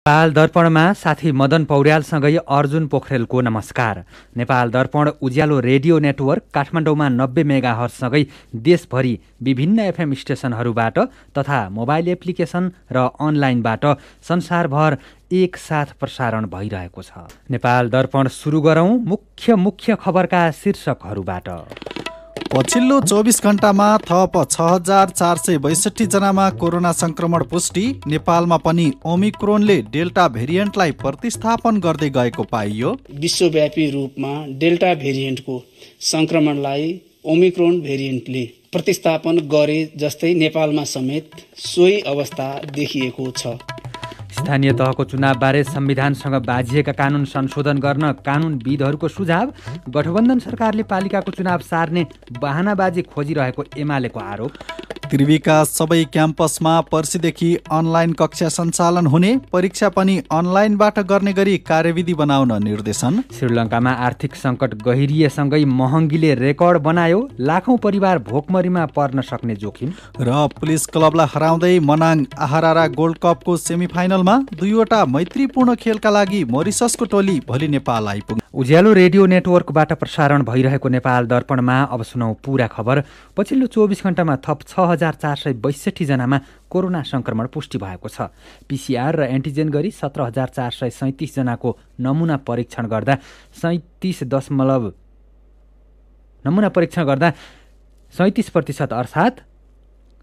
नेपाल दर्पणमा साथी मदन पौड्यालसँगै अर्जुन पोखरेलको नमस्कार। नेपाल दर्पण उज्यालो रेडियो नेटवर्क काठमाडौँमा 90 मेगाहर्जसँगै देशभरि विभिन्न एफएम स्टेसनहरूबाट तथा मोबाइल एप्लिकेसन र अनलाइनबाट संसारभर एकसाथ प्रसारण भइरहेको छ। नेपाल दर्पण सुरु गरौँ मुख्य खबरका शीर्षकहरूबाट। पछिल्लो 24 घण्टामा थप 6462 जनामा कोरोना संक्रमण पुष्टि। नेपालमा पनि ओमिक्रोनले डेल्टा भेरिएन्टलाई प्रतिस्थापन गर्दै गएको पाइयो। विश्वव्यापी रूपमा डेल्टा भेरिएन्टको संक्रमणलाई ओमिक्रोन भेरिएन्टले प्रतिस्थापन गरे जस्तै नेपालमा समेत सोही अवस्था देखिएको छ। स्थानीय तहको चुनावबारे संविधानसँग बाझिएका कानुन संशोधन गर्न कानुनविदहरूको सुझाव। गठबन्धन सरकारले पालिकाको चुनाव सार्ने बहानाबाजी खोजिरहेको एमालेको आरोप। त्रिवीका सबै क्याम्पसमा पर्सिदेखि अनलाइन कक्षा सञ्चालन हुने, परीक्षा पनि अनलाइनबाट गर्ने गरी कार्यविधि बनाउन निर्देशन। श्रीलङ्कामा आर्थिक सङ्कट गहिरिएसँगै महँगीले रेकर्ड बनायो, लाखौं परिवार भोकमरीमा पर्न सक्ने जोखिम। र पुलिस क्लबलाई हराउँदै मनाङ आहारारा गोल्ड कपको सेमिफाइनलमा दुईवटा मैत्रीपूर्ण खेलका लागि मोरिससको टोली भोलि नेपाल आइपुग्यो। उज्यालो रेडियो नेटवर्कबाट प्रसारण भइरहेको नेपाल दर्पणमा अब सुनौ पूरा खबर। पछिल्लो 24 घण्टामा थप 6462 जनामा कोरोना संक्रमण पुष्टि भएको छ। पीसीआर र एन्टिजेन गरी 17437 जनाको नमुना परीक्षण गर्दा 37% अर्थात्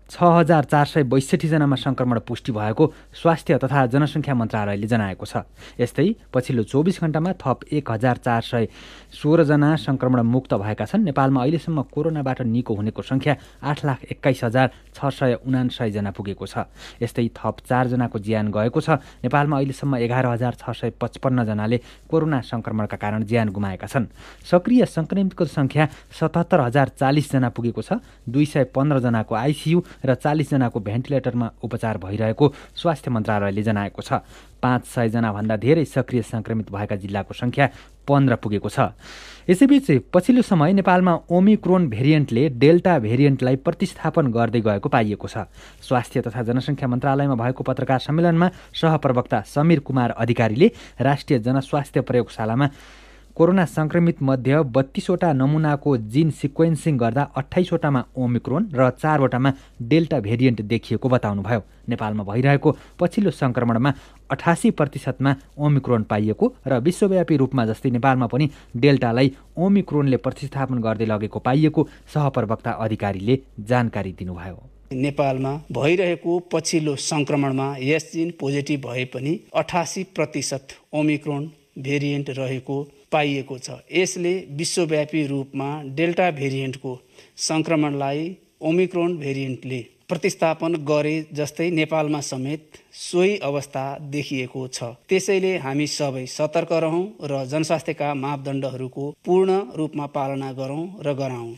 6462 जनामा संक्रमण पुष्टि भएको स्वास्थ्य तथा जनसङ्ख्या मन्त्रालयले जनाएको छ। यस्तै पछिल्लो 24 घण्टामा थप 1416 जना संक्रमण मुक्त भएका छन्। नेपालमा अहिलेसम्म कोरोनाबाट निको हुनेको सङ्ख्या 8,21,679 जना पुगेको छ। यस्तै थप 4 जनाको ज्यान गएको छ। नेपालमा अहिलेसम्म 11,655 जनाले कोरोना संक्रमणका कारण ज्यान गुमाएका छन्। सक्रिय संक्रमितको सङ्ख्या 77,040 जना पुगेको छ। 215 जनाको आइसियु र 40 जनाको भेन्टिलेटरमा उपचार भइरहेको स्वास्थ्य मन्त्रालयले जनाएको छ। 500 जनाभन्दा धेरै सक्रिय संक्रमित भएका जिल्लाको सङ्ख्या 15 पुगेको छ। यसैबीच पछिल्लो समय नेपालमा ओमिक्रोन भेरिएन्टले डेल्टा भेरिएन्टलाई प्रतिस्थापन गर्दै गएको पाइएको छ। स्वास्थ्य तथा जनसङ्ख्या मन्त्रालयमा भएको पत्रकार सम्मेलनमा सहप्रवक्ता समीर कुमार अधिकारीले राष्ट्रिय जनस्वास्थ्य प्रयोगशालामा कोरोना संक्रमित मध्ये 32वटा नमुनाको जिन सिक्वेन्सिङ गर्दा 28वटामा ओमिक्रोन र 4वटामा डेल्टा भेरिएन्ट देखिएको बताउनुभयो। नेपालमा भइरहेको पछिल्लो संक्रमणमा 88%मा ओमिक्रोन पाइएको र विश्वव्यापी रूपमा जस्तै नेपालमा पनि डेल्टालाई ओमिक्रोनले प्रतिस्थापन गर्दै लगेको पाइएको सहप्रवक्ता अधिकारीले जानकारी दिनुभयो। नेपालमा भइरहेको पछिल्लो संक्रमणमा यस जिन पोजिटिभ भए पनि 88% ओमिक्रोन भेरिएन्ट रहेको पाइएको छ। यसले विश्वव्यापी रूपमा डेल्टा भेरिएन्टको संक्रमणलाई ओमिक्रोन भेरिएन्टले प्रतिस्थापन गरे जस्तै नेपालमा समेत सोही अवस्था देखिएको छ। त्यसैले हामी सबै सतर्क रहौं र जनस्वास्थ्यका मापदण्डहरूको पूर्ण रूपमा पालना गरौं र गराउँ।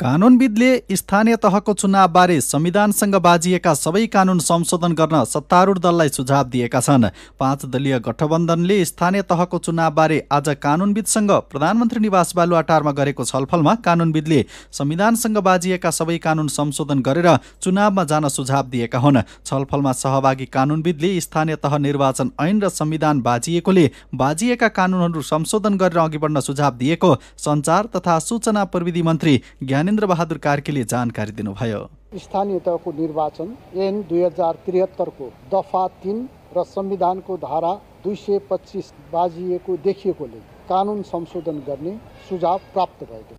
कानुनविदले स्थानीय तहको चुनावबारे संविधानसँग बाझिएका सबै कानुन संशोधन गर्न सत्तारूढ दललाई सुझाव दिएका छन्। 5 दलीय गठबन्धनले स्थानीय तहको चुनावबारे आज कानुनविदसँग प्रधानमन्त्री निवास बालुवाटारमा गरेको छलफलमा कानुनविदले संविधानसँग बाझिएका सबै कानुन संशोधन गरेर चुनावमा जान सुझाव दिएका हुन्। छलफलमा सहभागी कानुनविदले स्थानीय तह निर्वाचन ऐन र संविधान बाझिएकोले बाझिएका कानुनहरू संशोधन गरेर अघि बढ्न सुझाव दिएको सञ्चार तथा सूचना प्रविधि मन्त्री ज्ञानेन्द्र बहादुर कार्कीले जानकारी दिनुभयो। स्थानीय तहको निर्वाचन ऐन 2073 को दफा 3 र संविधानको धारा 225 बाझिएको देखिएकोले कानुन संशोधन गर्ने सुझाव प्राप्त भएको।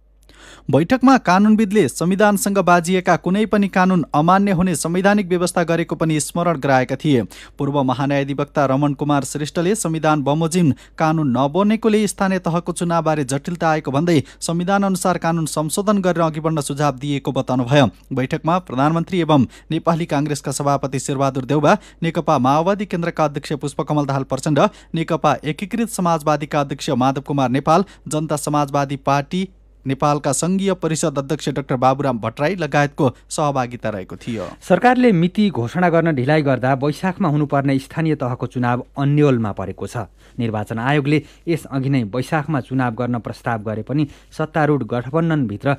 बैठकमा कानुनविदले संविधानसँग बाझिएका कुनै पनि कानुन अमान्य हुने संवैधानिक व्यवस्था गरेको पनि स्मरण गराएका थिए। पूर्व महान्यायाधिवक्ता रमण कुमार श्रेष्ठले संविधान बमोजिम कानुन नबनेकोले स्थानीय तहको चुनावबारे जटिलता आएको भन्दै संविधान अनुसार कानुन संशोधन गरेर अघि बढ्न सुझाव दिएको बताउनुभयो। बैठकमा प्रधानमन्त्री एवं नेपाली काङ्ग्रेसका सभापति शेरबहादुर देउवा, नेकपा माओवादी केन्द्रका अध्यक्ष पुष्पकमल दाहाल प्रचण्ड, नेकपा एकीकृत समाजवादीका अध्यक्ष माधव कुमार नेपाल, जनता समाजवादी पार्टी नेपालका संघीय परिषद अध्यक्ष डाक्टर बाबुराम भट्टराई लगायतको सहभागिता रहेको थियो। सरकारले मिति घोषणा गर्न ढिलाइ गर्दा वैशाखमा हुनुपर्ने स्थानीय तहको चुनाव अन्योलमा परेको छ। निर्वाचन आयोगले यसअघि नै वैशाखमा चुनाव गर्न प्रस्ताव गरे पनि सत्तारूढ गठबन्धनभित्र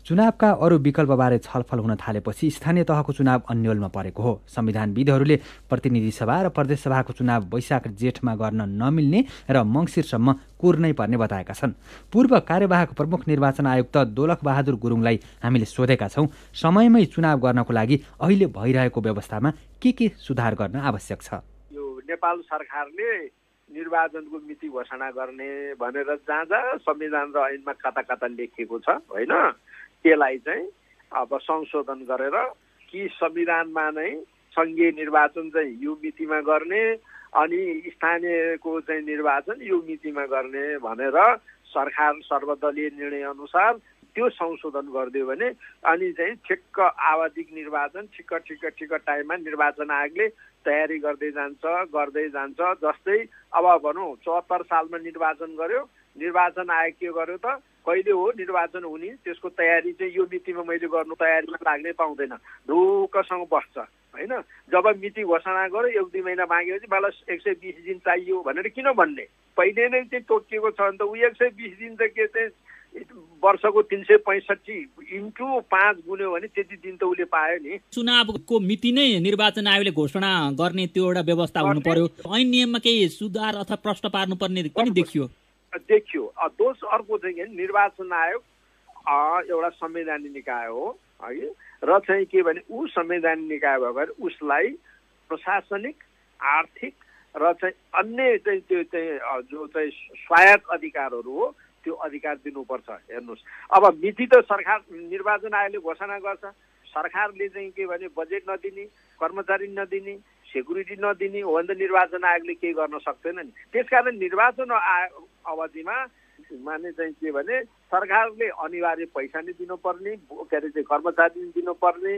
चुनावका अरू विकल्पबारे छलफल हुन थालेपछि स्थानीय तहको चुनाव अन्योलमा परेको हो। संविधानविदहरूले प्रतिनिधि सभा र प्रदेश सभाको चुनाव वैशाख जेठमा गर्न नमिल्ने र मङ्सिरसम्म कुर्नै पर्ने बताएका छन्। पूर्व कार्यवाहक प्रमुख निर्वाचन आयुक्त दोलख बहादुर गुरुङलाई हामीले सोधेका छौँ, समयमै चुनाव गर्नको लागि अहिले भइरहेको व्यवस्थामा के सुधार गर्न आवश्यक छ? यो नेपाल सरकारले निर्वाचनको मिति घोषणा गर्ने भनेर जहाँ जहाँ संविधान र ऐनमा कता कता लेखिएको छ होइन, त्यसलाई चाहिँ अब संशोधन गरेर कि संविधानमा नै सङ्घीय निर्वाचन चाहिँ यो मितिमा गर्ने अनि स्थानीयको चाहिँ निर्वाचन यो मितिमा गर्ने भनेर सरकार सर्वदलीय निर्णय अनुसार त्यो संशोधन गरिदियो भने अनि चाहिँ ठिक्क आवधिक निर्वाचन ठिक्क टाइममा निर्वाचन आयोगले तयारी गर्दै जान्छ। जस्तै अब भनौँ 74 सालमा निर्वाचन गर्यो, निर्वाचन आयोग के गर्यो त कहिले हो निर्वाचन हुने त्यसको तयारी चाहिँ यो मितिमा मैले गर्नु तयारीमा लाग्नै पाउँदैन, ढुक्कसँग बस्छ होइन। जब मिति घोषणा गर्यो 1-2 महिना मागेपछि मलाई 120 दिन चाहियो भनेर किन भन्ने, पहिले नै चाहिँ तोकिएको छ भने त ऊ 120 दिन त के चाहिँ वर्षको 365 इन्टु 5 गुण्यो भने त्यति दिन त उसले पायो नि। चुनावको मिति नै निर्वाचन आयोगले घोषणा गर्ने त्यो एउटा व्यवस्था हुनु पर्यो। ऐन नियममा केही सुधार अथवा प्रश्न पार्नुपर्ने पनि देखियो। दोष अर्को चाहिँ निर्वाचन आयोग एउटा संवैधानिक निकाय हो है, र चाहिँ के भने ऊ संवैधानिक निकाय भएर उसलाई प्रशासनिक आर्थिक र चाहिँ अन्य चाहिँ त्यो चाहिँ जो चाहिँ स्वायत्त अधिकारहरू हो त्यो अधिकार दिनुपर्छ। हेर्नुहोस् अब मिति त सरकार निर्वाचन आयोगले घोषणा गर्छ, सरकारले चाहिँ के भने बजेट नदिने, कर्मचारी नदिने, सेक्युरिटी नदिने हो भने त निर्वाचन आयोगले केही गर्न सक्दैन नि। त्यसकारण निर्वाचन अवधिमा माने चाहिँ के भने सरकारले अनिवार्य पैसा नै दिनुपर्ने, के अरे चाहिँ कर्मचारी दिनुपर्ने,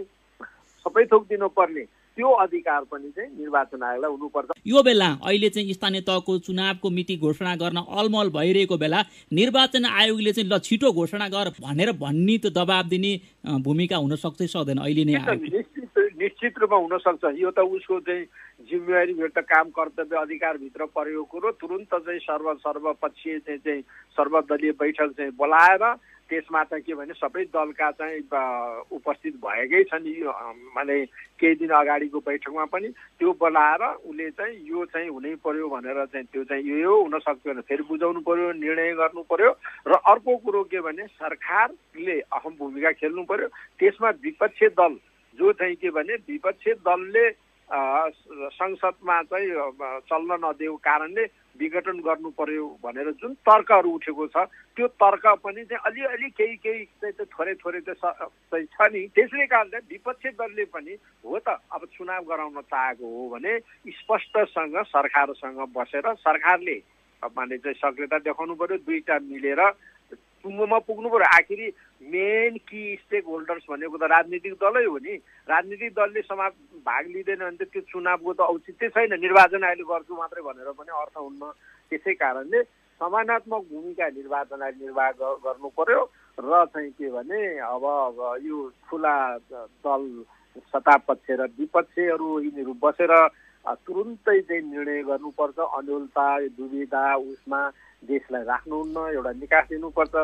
सबै थोक दिनुपर्ने त्यो अधिकार पनि चाहिँ निर्वाचन आयोगलाई हुनुपर्छ। यो बेला अहिले चाहिँ स्थानीय तहको चुनावको मिति घोषणा गर्न अलमल भइरहेको बेला निर्वाचन आयोगले चाहिँ ल छिटो घोषणा गर भनेर भन्ने त दबाब दिने भूमिका हुन सक्छ सक्दैन? अहिले नै निश्चित रूपमा हुन सक्छ। यो त उसको चाहिँ जिम्मेवारी भित्र काम कर्तव्य अधिकारभित्र परेको कुरो तुरुन्त चाहिँ सर्वपक्षीय चाहिँ सर्वदलीय बैठक चाहिँ बोलाएर त्यसमा त के भने सबै दलका चाहिँ उपस्थित भएकै छन्। यो माने केही दिन अगाडिको बैठकमा पनि त्यो बोलाएर उसले चाहिँ यो चाहिँ हुनै पर्यो भनेर चाहिँ त्यो चाहिँ यो हुन सक्दैन, फेरि बुझाउनु पर्यो, निर्णय गर्नु पर्यो। र अर्को कुरो के भने सरकारले अहम भूमिका खेल्नु पर्यो। त्यसमा विपक्षी दल जो चाहिँ के भने विपक्षी दलले संसदमा चाहिँ चल्न नदिएको कारणले विघटन गर्नु पर्यो भनेर जुन तर्कहरू उठेको छ त्यो तर्क पनि चाहिँ अलिअलि केही चाहिँ थोरै चाहिँ छ नि। त्यसले कारणले विपक्षी दलले पनि हो त अब चुनाव गराउन चाहेको हो भने स्पष्टसँग सरकारसँग बसेर सरकारले माने चाहिँ सक्रियता देखाउनु पर्यो, दुईटा मिलेर टुङ्गोमा पुग्नु पर्यो। आखिरी मेन कि स्टेक होल्डर्स भनेको त राजनीतिक दलै हो नि। राजनीतिक दलले समाज भाग लिँदैन भने त त्यो चुनावको त औचित्य छैन। निर्वाचन आयोगले गर्छु मात्रै भनेर पनि अर्थ हुन्न। त्यसै कारणले समानात्मक भूमिका निर्वाचन आयोग निर्वाह गर्नु पर्यो र चाहिँ के भने अब यो ठुला दल सत्तापक्ष र विपक्षीहरू यिनीहरू बसेर तुरुन्तै चाहिँ निर्णय गर्नुपर्छ। अन्योलता दुविधा उसमा देशलाई राख्नुहुन्न, एउटा निकास दिनुपर्छ।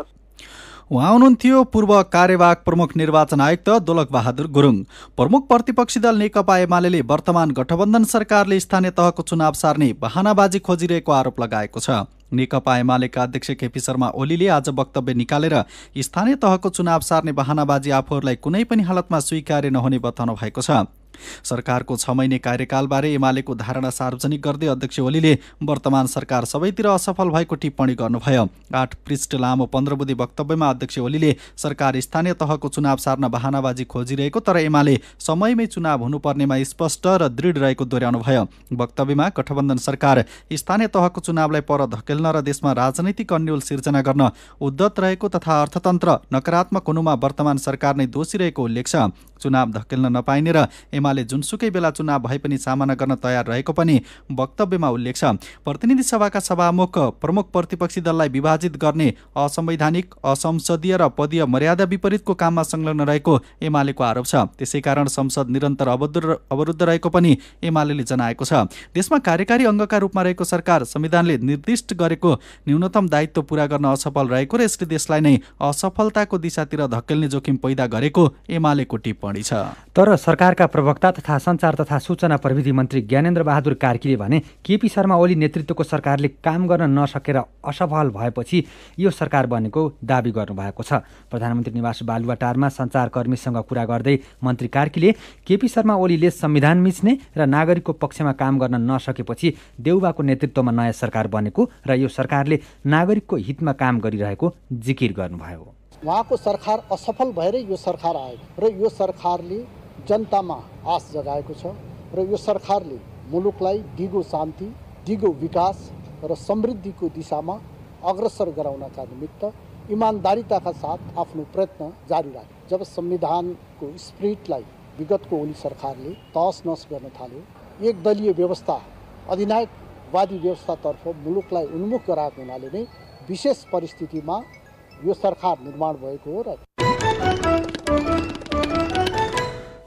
उहाँ हुनुहुन्थ्यो पूर्व कार्यवाहक प्रमुख निर्वाचन आयुक्त दोलख बहादुर गुरुङ। प्रमुख प्रतिपक्षी दल नेकपा एमाले वर्तमान गठबन्धन सरकारले स्थानीय तहको चुनाव सार्ने बहानाबाजी खोजिरहेको आरोप लगाएको छ। नेकपा एमालेका अध्यक्ष केपी शर्मा ओलीले आज वक्तव्य निकालेर स्थानीय तहको चुनाव सार्ने बहानाबाजी आफूहरूलाई कुनै पनि हालतमा स्वीकार्य नहुने बताउनु भएको छ। सरकारको 6 महिने कार्यकालबारे एमालेको धारणा सार्वजनिक गर्दै अध्यक्ष ओलीले वर्तमान सरकार सबैतिर असफल भएको टिप्पणी गर्नुभयो। 8 पृष्ठ लामो 15 बुँदे वक्तव्यमा अध्यक्ष ओलीले सरकार स्थानीय तहको चुनाव सार्न बहानाबाजी खोजिरहेको तर एमाले समयमै चुनाव हुनुपर्नेमा स्पष्ट र दृढ रहेको दोहोर्याउनुभयो। वक्तव्यमा गठबन्धन सरकार स्थानीय तहको चुनावलाई पर धकेल्न र देशमा राजनैतिक अन्यल सिर्जना गर्न उद्यत रहेको तथा अर्थतन्त्र नकारात्मक हुनुमा वर्तमान सरकार नै दोषी रहेको उल्लेख छ। चुनाव धकेल्न नपाइने र एमाले जुनसुकै बेला चुनाव भए पनि सामना गर्न तयार रहेको पनि वक्तव्यमा उल्लेख छ। प्रतिनिधि सभाका सभामुख प्रमुख प्रतिपक्षी दललाई विभाजित गर्ने असंवैधानिक, असंसदीय र पदीय मर्यादा विपरीतको काममा संलग्न रहेको एमालेको आरोप छ। त्यसैकारण संसद निरन्तर अवरुद्ध रहेको पनि एमालेले जनाएको छ। देशमा कार्यकारी अङ्गका रूपमा रहेको सरकार संविधानले निर्दिष्ट गरेको न्यूनतम दायित्व पूरा गर्न असफल रहेको र यसले देशलाई नै असफलताको दिशातिर धकेल्ने जोखिम पैदा गरेको एमालेको टिप्पणी छ। तर सरकारका प्रवक्ता तथा सञ्चार तथा सूचना प्रविधि मन्त्री ज्ञानेन्द्र बहादुर कार्कीले भने केपी शर्मा ओली नेतृत्वको सरकारले काम गर्न नसकेर असफल भएपछि यो सरकार बनेको दाबी गर्नुभएको छ। प्रधानमन्त्री निवास बालुवाटारमा सञ्चारकर्मीसँग कुरा गर्दै मन्त्री कार्कीले केपी शर्मा ओलीले संविधान मिच्ने र नागरिकको पक्षमा काम गर्न नसकेपछि देउबाको नेतृत्वमा नयाँ सरकार बनेको र यो सरकारले नागरिकको हितमा काम गरिरहेको जिकिर गर्नुभयो। उहाँको सरकार असफल भएर यो सरकार आयो र यो सरकारले जनतामा आश जगाएको छ र यो सरकारले मुलुकलाई दिगो शान्ति, दिगो विकास र समृद्धिको दिशामा अग्रसर गराउनका निमित्त इमानदारिताका साथ आफ्नो प्रयत्न जारी राख्यो। जब संविधानको स्पिरिटलाई विगतको ओली सरकारले तहस नहस गर्न थाल्यो, एक दलीय व्यवस्था, अधिनायकवादी व्यवस्थातर्फ मुलुकलाई उन्मुख गराएको हुनाले नै विशेष परिस्थितिमा यो सरकार निर्माण भएको हो। र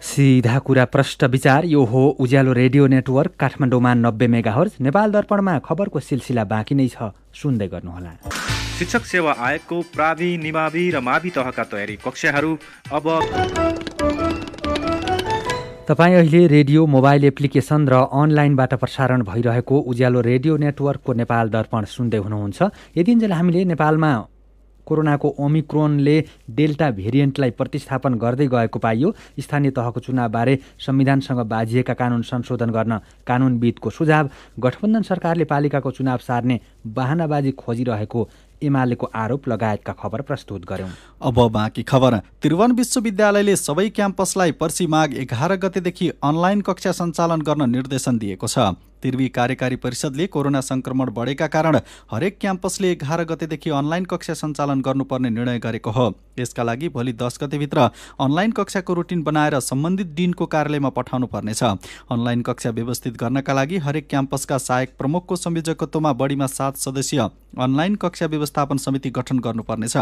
सीधा कुरा प्रष्ट विचार, यो हो उज्यालो रेडियो नेटवर्क काठमाडौँमा 90 मेगाहर्ज। नेपाल दर्पणमा खबरको सिलसिला बाँकी नै छ, सुन्दै गर्नुहोला। शिक्षक सेवा आयोगको प्रावि, निमावि र मावि तहका तयारी कक्षाहरू अब तपाईँ अहिले रेडियो, मोबाइल एप्लिकेसन र अनलाइनबाट प्रसारण भइरहेको उज्यालो रेडियो नेटवर्कको नेपाल दर्पण सुन्दै हुनुहुन्छ। यतिन्जेल हामीले नेपालमा कोरोनाको ओमिक्रोनले डेल्टा भेरिएन्टलाई प्रतिस्थापन गर्दै गएको पाइयो। स्थानीय तहको चुनावबारे संविधानसँग बाझिएका कानुन संशोधन गर्न कानुनविदको सुझाव, गठबन्धन सरकारले पालिकाको चुनाव सार्ने बहानाबाजी खोजिरहेको एमालेको आरोप लगायतका खबर प्रस्तुत गर्यौं। अब बाँकी खबर। त्रिभुवन विश्वविद्यालयले सबै क्याम्पसलाई पर्सि माघ 11 गतेदेखि अनलाइन कक्षा सञ्चालन गर्न निर्देशन दिएको छ। त्रिवी कार्यकारी परिषदले कोरोना संक्रमण बढेका कारण हरेक क्याम्पसले 11 गतेदेखि अनलाइन कक्षा सञ्चालन गर्नुपर्ने निर्णय गरेको हो। यसका लागि भोलि 10 गतेभित्र अनलाइन कक्षाको रुटिन बनाएर सम्बन्धित डिनको कार्यालयमा पठाउनु पर्नेछ। अनलाइन कक्षा व्यवस्थित गर्नका लागि हरेक क्याम्पसका सहायक प्रमुखको संयोजकत्वमा बढीमा 7 सदस्यीय अनलाइन कक्षा व्यवस्थापन समिति गठन गर्नुपर्नेछ।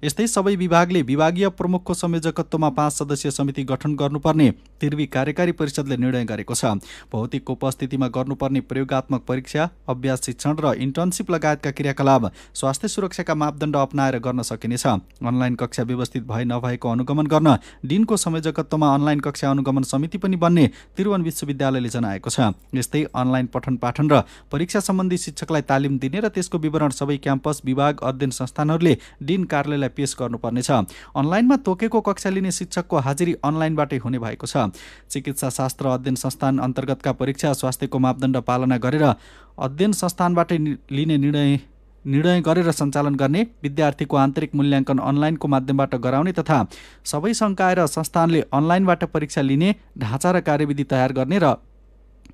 यस्तै सबै विभागले विभागीय प्रमुखको संयोजकत्वमा 5 सदस्यीय समिति गठन गर्नुपर्ने त्रिवी कार्यकारी परिषदले निर्णय गरेको छ। भौतिक उपस्थितिमा गर्नुपर्ने प्रयोगात्मक परीक्षा, अभ्यास शिक्षण र इन्टर्नसिप लगायतका क्रियाकलाप स्वास्थ्य सुरक्षाका मापदण्ड अपनाएर गर्न सकिनेछ। अनलाइन कक्षा व्यवस्थित भए नभएको अनुगमन गर्न डिनको संयोजकत्वमा अनलाइन कक्षा अनुगमन समिति पनि बन्ने त्रिभुवन विश्वविद्यालयले जनाएको छ। यस्तै अनलाइन पठन पाठन र परीक्षा सम्बन्धी शिक्षकलाई तालिम दिने र त्यसको विवरण सबै क्याम्पस, विभाग, अध्ययन संस्थानहरूले डिन कार्यालयलाई पेश गर्नुपर्नेछ। अनलाइनमा तोकेको कक्षा लिने शिक्षकको हाजिरी अनलाइनबाटै हुने भएको छ। चिकित्सा शास्त्र अध्ययन संस्थान अन्तर्गतका परीक्षा स्वास्थ्यको मापदण्ड पालना गरेर अध्ययन संस्थानबाटै लिने निर्णय गरेर सञ्चालन गर्ने, विद्यार्थीको आन्तरिक मूल्याङ्कन अनलाइनको माध्यमबाट गराउने तथा सबै संकाय र संस्थानले अनलाइनबाट परीक्षा लिने ढाँचा र कार्यविधि तयार गर्ने र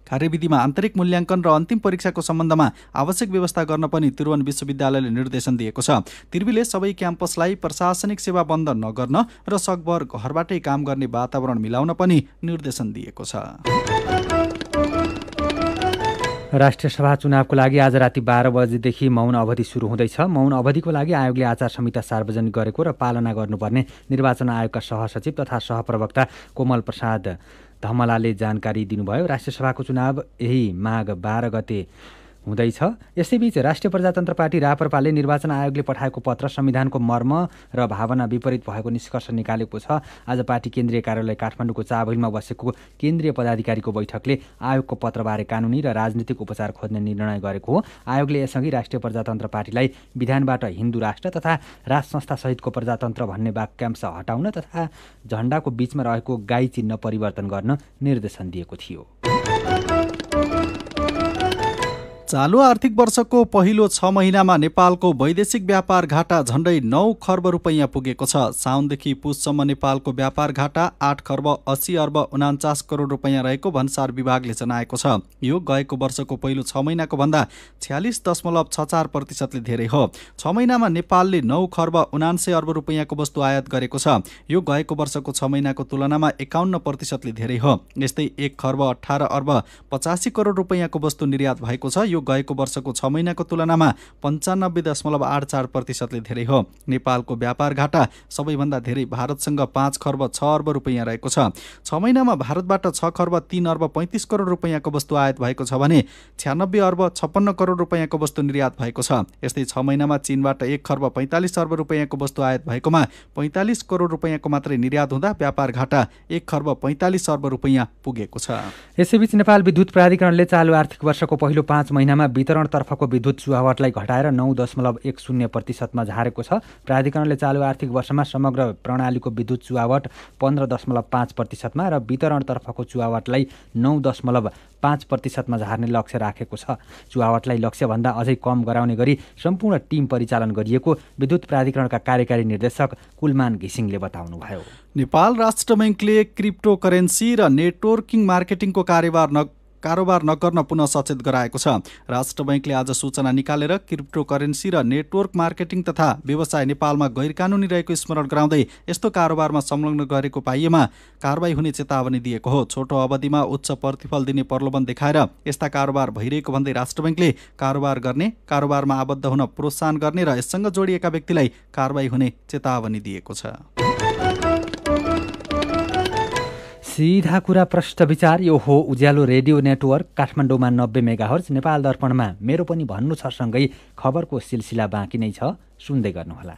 कार्यविधिमा आन्तरिक मूल्याङ्कन र अन्तिम परीक्षाको सम्बन्धमा आवश्यक व्यवस्था गर्न पनि त्रिभुवन विश्वविद्यालयले निर्देशन दिएको छ। त्रिवीले सबै क्याम्पसलाई प्रशासनिक सेवा बन्द नगर्न र सकभर घरबाटै काम गर्ने वातावरण मिलाउन पनि निर्देशन दिएको छ। राष्ट्रिय सभा चुनावको लागि आज राति 12 बजेदेखि मौन अवधि सुरु हुँदैछ। मौन अवधिको लागि आयोगले आचार संहिता सार्वजनिक गरेको र पालना गर्नुपर्ने निर्वाचन आयोगका सहसचिव तथा सहप्रवक्ता कोमल प्रसाद धमलाले जानकारी दिनुभयो। राष्ट्रिय सभाको चुनाव यही माघ 12 गते हुँदैछ। यसैबीच राष्ट्रिय प्रजातन्त्र पार्टी राप्रपाले निर्वाचन आयोगले पठाएको पत्र संविधानको मर्म र भावना विपरीत भएको निष्कर्ष निकालेको छ। आज पार्टी केन्द्रीय कार्यालय काठमाडौँको चाबहिलमा बसेको केन्द्रीय पदाधिकारीको बैठकले आयोगको पत्रबारे कानुनी र राजनीतिक उपचार खोज्ने निर्णय गरेको हो। आयोगले यसअघि राष्ट्रिय प्रजातन्त्र पार्टीलाई विधानबाट हिन्दू राष्ट्र तथा राज संस्था सहितको प्रजातन्त्र भन्ने वाक्यांश हटाउन तथा झण्डाको बीचमा रहेको गाई चिन्ह परिवर्तन गर्न निर्देशन दिएको थियो। चालु आर्थिक वर्षको पहिलो 6 महिनामा नेपालको वैदेशिक व्यापार घाटा झण्डै 9 खर्ब रुपैयाँ पुगेको छ। साउनदेखि पुससम्म नेपालको व्यापार घाटा 8 खर्ब 80 अर्ब 49 करोड रुपैयाँ रहेको भन्सार विभागले जनाएको छ। यो गएको वर्षको पहिलो 6 महिनाको भन्दा 46.64% धेरै हो। 6 महिनामा नेपालले 9 खर्ब 79 अर्ब रुपैयाँको वस्तु आयात गरेको छ। यो गएको वर्षको 6 महिनाको तुलनामा 51% धेरै हो। यस्तै 1 खर्ब 18 अर्ब 85 करोड रुपैयाँको वस्तु निर्यात भएको छ। यो गएको वर्षको 6 महिनाको तुलनामा 95.84% धेरै हो। नेपालको व्यापार घाटा सबैभन्दा धेरै भारतसँग 5 खर्ब 6 अर्ब रुपैयाँ रहेको छ। 6 महिनामा भारतबाट 6 खर्ब 3 अर्ब 35 करोड रुपैयाँको वस्तु आयात भएको छ भने 96 अर्ब 56 करोड रुपैयाँको वस्तु निर्यात भएको छ। यस्तै 6 महिनामा चीनबाट 1 खर्ब 45 अर्ब रुपैयाँको वस्तु आयात भएकोमा 45 करोड रुपैयाँको मात्रै निर्यात हुँदा व्यापार घाटा 1 खर्ब 45 अर्ब रुपैयाँ पुगेको छ। यसैबीच नेपाल विद्युत प्राधिकरणले चालु आर्थिक वर्षको पहिलो 5 महिनामा वितरणतर्फको विद्युत चुहावटलाई घटाएर 9.10% झारेको छ। प्राधिकरणले चालु आर्थिक वर्षमा समग्र प्रणालीको विद्युत चुहावट 15.5% र वितरणतर्फको चुहावटलाई 9.5% झार्ने लक्ष्य राखेको छ। चुहावटलाई लक्ष्यभन्दा अझै कम गराउने गरी सम्पूर्ण टिम परिचालन गरिएको विद्युत प्राधिकरणका कार्यकारी निर्देशक कुलमान घिसिङले बताउनुभयो। नेपाल राष्ट्र बैङ्कले क्रिप्टो करेन्सी र नेटवर्किङ मार्केटिङको कारोबार नगर्न पुनः सचेत गराएको छ। राष्ट्र बैङ्कले आज सूचना निकालेर क्रिप्टो करेन्सी र नेटवर्क मार्केटिङ तथा व्यवसाय नेपालमा गैरकानुनी रहेको स्मरण गराउँदै यस्तो कारोबारमा संलग्न गरेको पाइएमा कारबाही हुने चेतावनी दिएको हो। छोटो अवधिमा उच्च प्रतिफल दिने प्रलोभन देखाएर यस्ता कारोबार भइरहेको भन्दै राष्ट्र बैङ्कले कारोबार गर्ने, कारोबारमा आबद्ध हुन प्रोत्साहन गर्ने र यससँग जोडिएका व्यक्तिलाई कारबाही हुने चेतावनी दिएको छ। सीधा कुरा प्रश्न विचार यो हो उज्यालो रेडियो नेटवर्क काठमाडौँमा 90 मेगाहर्ज, नेपाल दर्पणमा मेरो पनि भन्नु छ सँगै खबरको सिलसिला बाँकी नै छ, सुन्दै गर्नुहोला।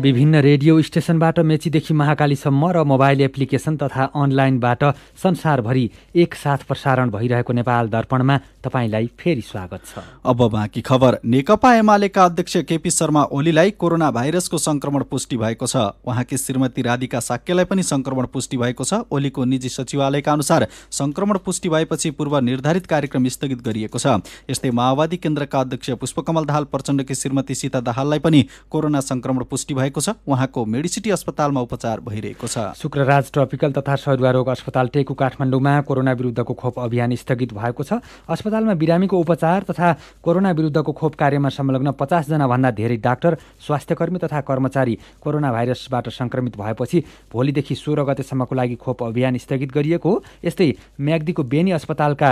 विभिन्न रेडियो स्टेशनबाट मेचीदेखि महाकालीसम्म र मोबाइल एप्लिकेसन तथा अनलाइनबाट संसारभरि एकसाथ प्रसारण भइरहेको नेपाल दर्पणमा तपाईलाई फेरि स्वागत छ। अब बाँकी खबर। नेकपा एमालेका अध्यक्ष केपी शर्मा ओलीलाई कोरोना भाइरसको संक्रमण पुष्टि भएको छ। उहाँकी श्रीमती राधिका साक्यलाई पनि संक्रमण पुष्टि भएको छ। ओलीको निजी सचिवालयका अनुसार संक्रमण पुष्टि भएपछि पूर्व निर्धारित कार्यक्रम स्थगित गरिएको छ। यस्तै माओवादी केन्द्रका अध्यक्ष पुष्पकमल दाहाल प्रचण्डकी श्रीमती सीता दाहाललाई पनि कोरोना संक्रमण पुष्टि भएको छ। उहाँको मेडिसिटी अस्पतालमा उपचार भइरहेको छ। शुक्रराज ट्रपिकल तथा सरुवा रोग अस्पताल टेकु काठमाडौँमा कोरोना विरुद्धको खोप अभियान स्थगित भएको छ। अस्पतालमा बिरामीको उपचार तथा कोरोना विरुद्धको खोप कार्यमा संलग्न 50 जना भन्दा धेरै डाक्टर, स्वास्थ्यकर्मी तथा कर्मचारी कोरोना भाइरसबाट संक्रमित भएपछि भोलिदेखि 16 गतेसम्मको लागि खोप अभियान स्थगित गरिएको हो। यस्तै म्याग्दीको बेनी अस्पतालका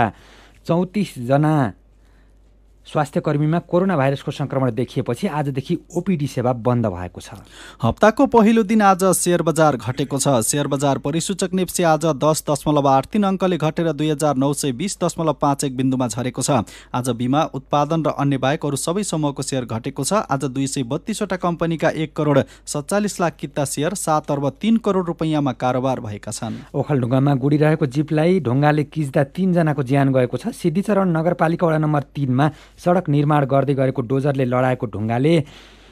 34 जना स्वास्थ्यकर्मीमा कोरोना भाइरसको संक्रमण देखिएपछि आजदेखि ओपीडी सेवा बन्द भएको छ। हप्ताको पहिलो दिन आज शेयर बजार घटेको छ। शेयर बजार परिसूचक नेप्से आज 10.83 अङ्कले घटेर 2920.51 बिन्दुमा झरेको छ। आज बिमा, उत्पादन र अन्य बाहेक अरू सबै समूहको शेयर घटेको छ। आज 232 वटा कम्पनीका 1 करोड 47 लाख किता शेयर 7 अर्ब 3 करोड रुपैयाँमा कारोबार भएका छन्। ओखलढुङ्गामा गुडिरहेको जिपलाई ढुङ्गाले किच्दा 3 जनाको ज्यान गएको छ। सिद्धिचरण नगरपालिका वडा नम्बर 3 मा सडक निर्माण गर्दै गरेको डोजरले लडाएको ढुङ्गाले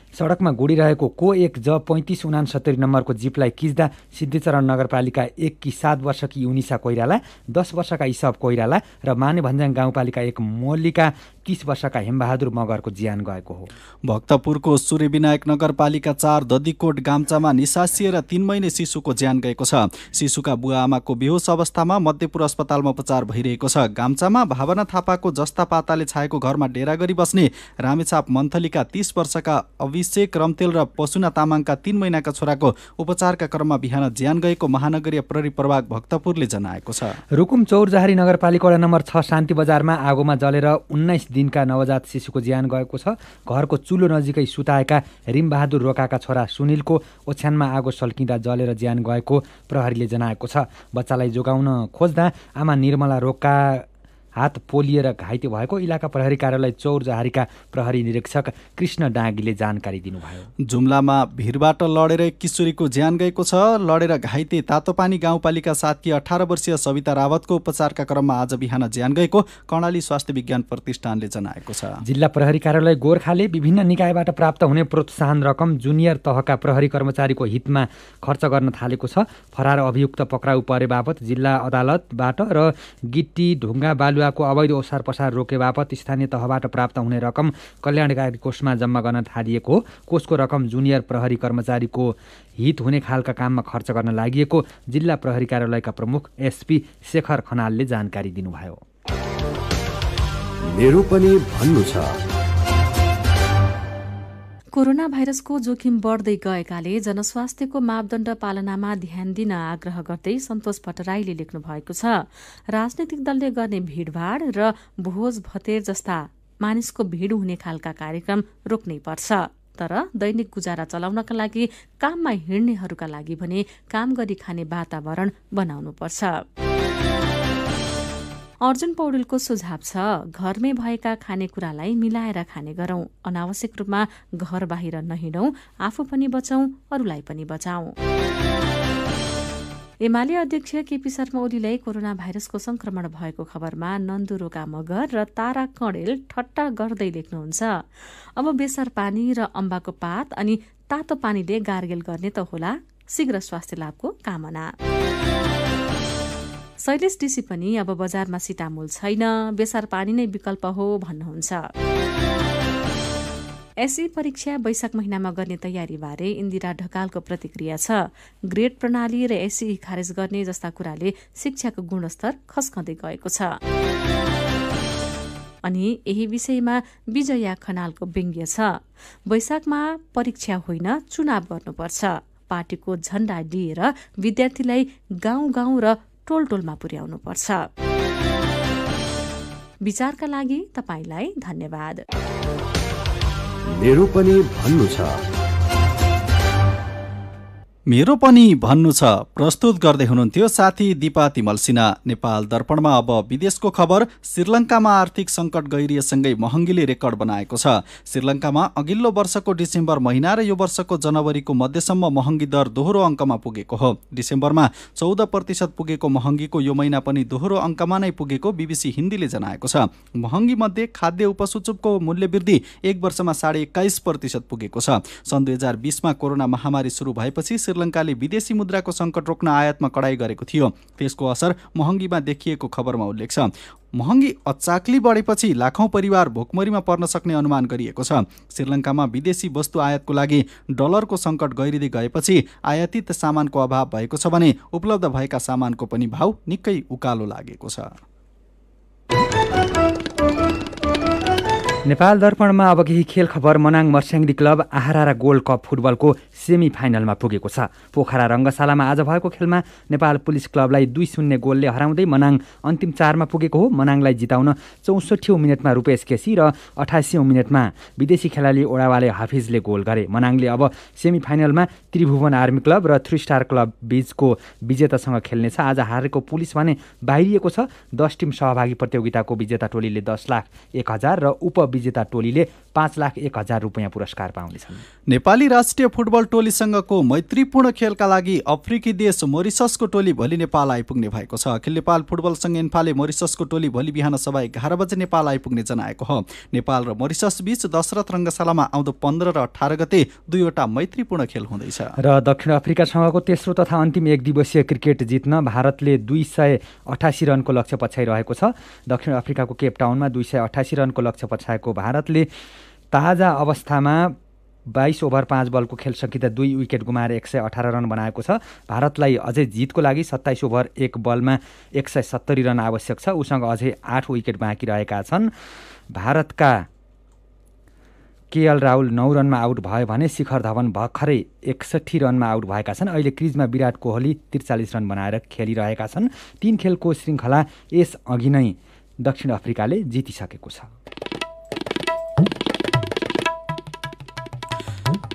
सडकमा गुडिरहेको को 1 ज 3569 नम्बरको जिपलाई किच्दा सिद्धिचरण नगरपालिका 1 की 7 वर्षकी युनिसा कोइराला, 10 वर्षका इसब कोइराला र मानेभन्ज्याङ गाउँपालिका 1 मल्लिका 30 वर्षका हेमबहादुर मगरको ज्यान गएको हो। भक्तपुरको सूर्यविनायक नगरपालिका 4 ददीकोट गाम्चामा निसासिएर 3 महिने शिशुको ज्यान गएको छ। शिशुका बुवा आमाको बेहोस अवस्थामा मध्यपुर अस्पतालमा उपचार भइरहेको छ। गाम्चामा भावना थापाको जस्ता पाताले छाएको घरमा डेरा गरी बस्ने रामेछाप मन्थलीका 30 वर्षका अभिषेक रम्तेल र पशुना तामाङका 3 महिनाका छोराको उपचारका क्रममा बिहान ज्यान गएको महानगरीय प्रहरी प्रभाग भक्तपुरले जनाएको छ। रुकुम चौरजहारी नगरपालिका वडा नम्बर 6 शान्ति बजारमा आगोमा जलेर 19 दिनका नवजात शिशुको ज्यान गएको छ। घरको चुलो नजिकै सुताएका रिमबहादुर रोकाका छोरा सुनिलको ओछ्यानमा आगो सल्किँदा जलेर ज्यान गएको प्रहरीले जनाएको छ। बच्चालाई जोगाउन खोज्दा आमा निर्मला रोका हात पोलिएर घाइते भएको इलाका प्रहरी कार्यालय चौरजहारीका प्रहरी निरीक्षक कृष्ण डाँगीले जानकारी दिनुभयो। जुम्लामा भिरबाट लडेर किशोरीको ज्यान गएको छ। लडेर घाइते तातोपानी गाउँपालिका 7 की 18 वर्षीय सविता रावतको उपचारका क्रममा आज बिहान ज्यान गएको कर्णाली स्वास्थ्य विज्ञान प्रतिष्ठानले जनाएको छ। जिल्ला प्रहरी कार्यालय गोर्खाले विभिन्न निकायबाट प्राप्त हुने प्रोत्साहन रकम जुनियर तहका प्रहरी कर्मचारीको हितमा खर्च गर्न थालेको छ। फरार अभियुक्त पक्राउ परे बापत जिल्ला अदालतबाट र गिट्टी, ढुङ्गा, बालुवा बिरुवाको अवैध ओसार पसार रोके बापत स्थानीय तहबाट प्राप्त हुने रकम कल्याणकारी कोषमा जम्मा गर्न थालिएको हो। कोषको रकम जुनियर प्रहरी कर्मचारीको हित हुने खालका काममा खर्च गर्न लागि जिल्ला प्रहरी कार्यालयका प्रमुख एसपी शेखर खनालले जानकारी दिनुभयो। मेरो पनि भन्नु छ। कोरोना भाइरसको जोखिम बढ्दै गएकाले जनस्वास्थ्यको मापदण्ड पालनामा ध्यान दिन आग्रह गर्दै सन्तोष भट्टराईले लेख्नु भएको छ। राजनैतिक दलले गर्ने भीड़भाड़ र भोज भतेर जस्ता मानिसको भीड़ हुने खालका कार्यक्रम रोक्नै पर्छ। तर दैनिक गुजारा चलाउनका लागि काममा हिँड्नेहरूका लागि भने काम गरी खाने वातावरण बनाउनुपर्छ। अर्जुन पौडेलको सुझाव छ, घरमै भएका खानेकुरालाई मिलाएर खाने गरौं। अनावश्यक रूपमा घर बाहिर नहिँडौं, आफू पनि बचौं, अरूलाई पनि बचाउँ। एमाले अध्यक्ष केपी शर्मा ओलीलाई कोरोना भाइरसको संक्रमण भएको खबरमा नन्दुरोका मगर र तारा कणेल ठट्टा गर्दै लेख्नुहुन्छ, अब बेसार पानी र अम्बाको पात अनि तातो पानीले गार्गेल गर्ने त होला, शीघ्र स्वास्थ्य लाभको कामना। शैलेश डीसी पनि अब बजारमा सिटामोल छैन, बेसार पानी नै विकल्प हो भन्नुहुन्छ। एसई परीक्षा वैशाख महिनामा गर्ने तयारी बारे इन्दिरा ढकालको प्रतिक्रिया छ। ग्रेड प्रणाली र एसई खारेज गर्ने जस्ता कुराले शिक्षाको गुणस्तर खस्कँदै गएको छ। अनि यही विषयमा विजया खनालको व्यङ्ग्य छ, वैशाखमा परीक्षा होइन चुनाव गर्नुपर्छ। पार्टीको झण्डा लिएर विद्यार्थीलाई गाउँ गाउँ र टोल टोलमा पुर्याउनुपर्छ। विचारका लागि तपाईलाई धन्यवाद। मेरो पनि भन्नु छ। मेरो पनि भन्नु छ प्रस्तुत गर्दै हुनुहुन्थ्यो साथी दीपा तिमल सिन्हा। नेपाल दर्पणमा अब विदेशको खबर। श्रीलङ्कामा आर्थिक सङ्कट गहिरिएसँगै महँगीले रेकर्ड बनाएको छ। श्रीलङ्कामा अघिल्लो वर्षको डिसेम्बर महिना र यो वर्षको जनवरीको मध्यसम्म महँगी दर दोहोरो अङ्कमा पुगेको हो। डिसेम्बरमा 14% पुगेको महँगीको यो महिना पनि दोहोरो अङ्कमा नै पुगेको बीबीसी हिन्दीले जनाएको छ। महँगी मध्ये खाद्य उपसूचकको मूल्य वृद्धि एक वर्षमा 21.5% पुगेको छ। सन् 2020 मा कोरोना महामारी सुरु भएपछि श्रीलङ्काले विदेशी मुद्राको सङ्कट रोक्न आयातमा कडाई गरेको थियो। त्यसको असर महँगीमा देखिएको खबरमा उल्लेख छ। महँगी अचाक्ली बढेपछि लाखौं परिवार भोकमरीमा पर्न सक्ने अनुमान गरिएको छ। श्रीलङ्कामा विदेशी वस्तु आयातको लागि डलरको सङ्कट गहिरिँदै गएपछि आयातित सामानको अभाव भएको छ भने उपलब्ध भएका सामानको पनि भाउ निकै उकालो लागेको छ। नेपाल दर्पणमा अब केही खेल खबर। मनाङ मर्स्याङ्दी क्लब आहारा गोल्ड कप फुटबलको सेमी फाइनलमा पुगेको छ। पोखरा रङ्गशालामा आज भएको खेलमा नेपाल पुलिस क्लबलाई 2-0 गोलले हराउँदै मनाङ अन्तिम 4मा पुगेको हो। मनाङलाई जिताउन 64औं मिनेटमा रूपेश केसी र 88औं मिनेटमा विदेशी खेलाडी ओडावाले हाफिजले गोल गरे। मनाङले अब सेमी फाइनलमा त्रिभुवन आर्मी क्लब र 3 स्टार क्लब बीचको विजेतासँग खेल्नेछ। आज हारेको पुलिस भने बाहिरिएको छ। 10 टिम सहभागी प्रतियोगिताको विजेता टोलीले 10,01,000 र विजेता टोलीले 5,01,000 रुपियाँ पुरस्कार पाउनेछन्। नेपाली राष्ट्रिय फुटबल टोलीसँगको मैत्रीपूर्ण खेलका लागि अफ्रिकी देश मोरिससको टोली भोलि नेपाल आइपुग्ने भएको छ। अखिल नेपाल फुटबल संघ एन्फाले मोरिससको टोली भोलि बिहान सभा 11 बजे नेपाल आइपुग्ने जनाएको हो। नेपाल र मोरिसस बीच दशरथ रङ्गशालामा आउँदो 15 र 18 गते दुईवटा मैत्रीपूर्ण खेल हुँदैछ। र दक्षिण अफ्रिकासँगको तेस्रो तथा अन्तिम एक दिवसीय क्रिकेट जित्न भारतले 288 रनको लक्ष्य पछ्याइरहेको छ। दक्षिण अफ्रिकाको केपटाउनमा 288 रनको लक्ष्य पछ्याएको भारतले ताजा अवस्थामा 22 ओभर 5 बलको खेल सकिँदा 2 विकेट गुमाएर 118 रन बनाएको छ। भारतलाई अझै जितको लागि 27 ओभर 1 बलमा 170 रन आवश्यक छ। उसँग अझै 8 विकेट बाँकी रहेका छन्। भारतका केएल राहुल 9 रनमा आउट भयो भने शिखर धवन भर्खरै 61 रनमा आउट भएका छन्। अहिले क्रिजमा विराट कोहली 43 रन बनाएर खेलिरहेका छन्। 3 खेलको श्रृङ्खला यस अघि नै दक्षिण अफ्रिकाले जितिसकेको छ।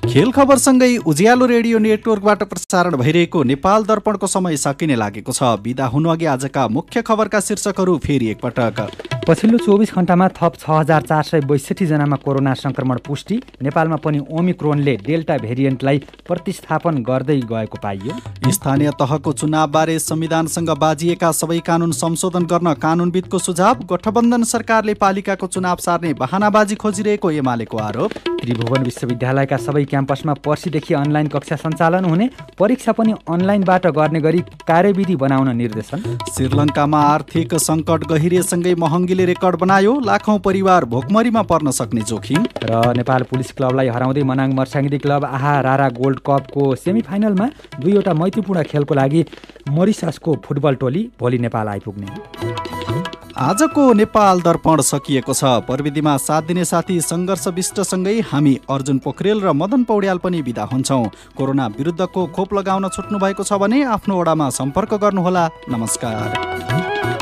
खेल खबरसँगै उज्यालो रेडियो नेटवर्कबाट प्रसारण भइरहेको नेपाल दर्पणको समय सकिने लागेको छ। बिदा हुनु अघि आजका मुख्य खबरका शीर्षकहरू फेरि एकपटक। पछिल्लो 24 घण्टामा थप 6,462 जनामा कोरोना संक्रमण पुष्टि। नेपालमा पनि ओमिक्रोनले डेल्टा भेरिएन्टलाई प्रतिस्थापन गर्दै गएको पाइयो। स्थानीय तहको चुनावबारे संविधानसँग बाजिएका सबै कानुन संशोधन गर्न कानुनविदको सुझाव। गठबन्धन सरकारले पालिकाको चुनाव सार्ने बहानाबाजी खोजिरहेको एमालेको आरोप। त्रिभुवन विश्वविद्यालयका सबै क्याम्पसमा पर्सिदेखि अनलाइन कक्षा सञ्चालन हुने, परीक्षा पनि अनलाइनबाट गर्ने गरी कार्यविधि बनाउन निर्देशन। श्रीलङ्कामा आर्थिक सङ्कट गहिरेसँगै महँगीले रेकर्ड बनायो, लाखौं परिवार भोकमरीमा पर्न सक्ने जोखिम। र नेपाल पुलिस क्लबलाई हराउँदै मनाङ मर्स्याङ्दी क्लब आहा रारा गोल्ड कपको सेमिफाइनलमा 2वटा मैत्रीपूर्ण खेलको लागि मरिससको फुटबल टोली भोलि नेपाल आइपुग्ने। आजको नेपाल दर्पण सकिएको छ। प्रविधिमा साथ दिने साथी सङ्घर्ष विष्टसँगै हामी अर्जुन पोखरेल र मदन पौड्याल पनि बिदा हुन्छौँ। कोरोना विरुद्धको खोप लगाउन छुट्नु भएको छ भने आफ्नो वडामा सम्पर्क गर्नुहोला। नमस्कार।